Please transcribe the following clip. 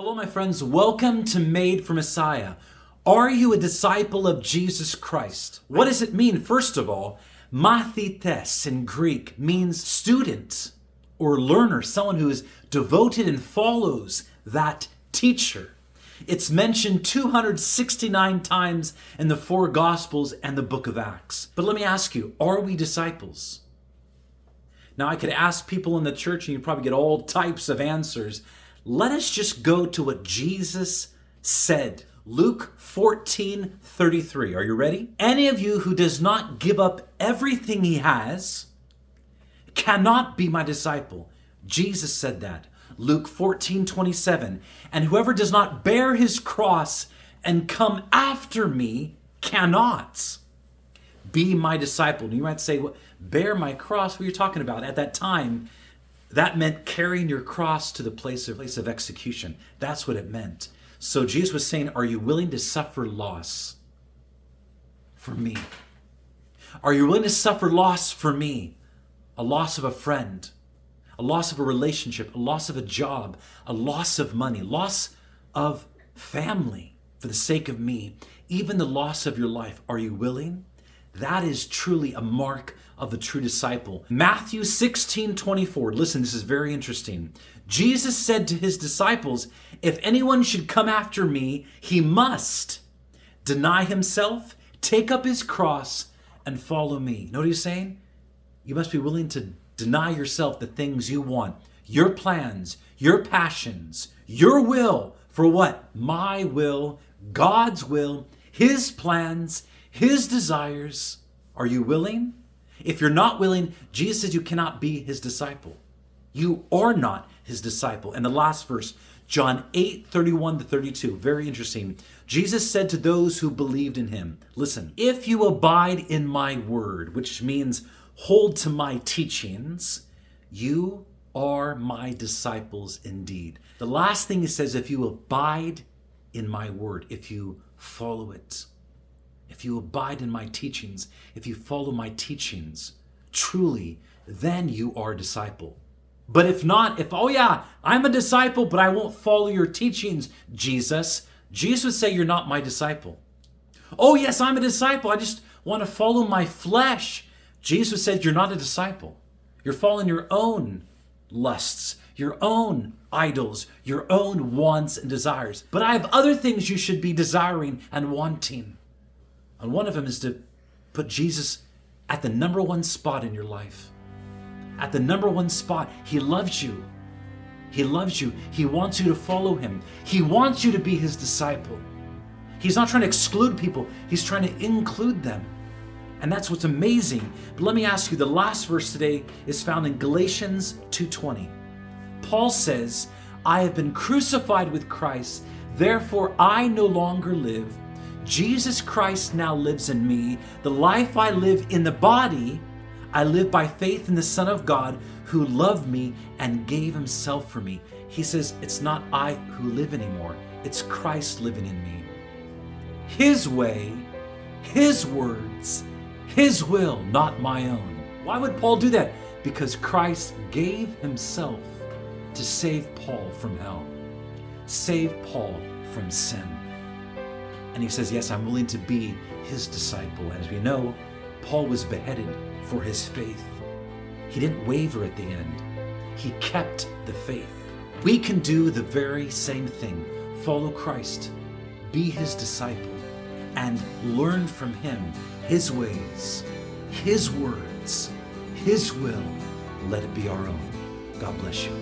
Hello, my friends. Welcome to Made for Messiah. Are you a disciple of Jesus Christ? What does it mean? First of all, mathetes in Greek means student or learner, someone who is devoted and follows that teacher. It's mentioned 269 times in the four Gospels and the book of Acts. But let me ask you, are we disciples? Now, I could ask people in the church and you'd probably get all types of answers. Let us just go to what Jesus said. Luke 14:33. Are you ready? Any of you who does not give up everything he has cannot be my disciple. Jesus said that. Luke 14:27. And whoever does not bear his cross and come after me cannot be my disciple. And you might say, well, bear my cross? What are you talking about? At that time, that meant carrying your cross to the place of execution. That's what it meant. So Jesus was saying, are you willing to suffer loss for me? Are you willing to suffer loss for me? A loss of a friend, a loss of a relationship, a loss of a job, a loss of money, loss of family for the sake of me, even the loss of your life. Are you willing? That is truly a mark of the true disciple. Matthew 16:24. Listen, this is very interesting. Jesus said to his disciples, if anyone should come after me, he must deny himself, take up his cross, and follow me. You know what he's saying? You must be willing to deny yourself the things you want, your plans, your passions, your will. For what? My will, God's will, his plans, his desires. Are you willing? If you're not willing, Jesus says you cannot be his disciple. You are not his disciple. And the last verse, John 8:31-32, very interesting. Jesus said to those who believed in him, listen, if you abide in my word, which means hold to my teachings, you are my disciples indeed. The last thing he says, if you abide in my word, if you follow it, if you abide in my teachings, if you follow my teachings, truly, then you are a disciple. But if not, oh yeah, I'm a disciple, but I won't follow your teachings, Jesus would say you're not my disciple. Oh yes, I'm a disciple. I just want to follow my flesh. Jesus said you're not a disciple. You're following your own lusts, your own idols, your own wants and desires. But I have other things you should be desiring and wanting. And one of them is to put Jesus at the number one spot in your life. At the number one spot. He loves you. He loves you. He wants you to follow him. He wants you to be his disciple. He's not trying to exclude people. He's trying to include them. And that's what's amazing. But let me ask you, the last verse today is found in Galatians 2:20. Paul says, I have been crucified with Christ, therefore I no longer live. Jesus Christ now lives in me. The life I live in the body, I live by faith in the Son of God who loved me and gave himself for me. He says, it's not I who live anymore. It's Christ living in me. His way, his words, his will, not my own. Why would Paul do that? Because Christ gave himself to save Paul from hell, save Paul from sin. And he says, yes, I'm willing to be his disciple. As we know, Paul was beheaded for his faith. He didn't waver at the end. He kept the faith. We can do the very same thing. Follow Christ, be his disciple, and learn from him his ways, his words, his will. Let it be our own. God bless you.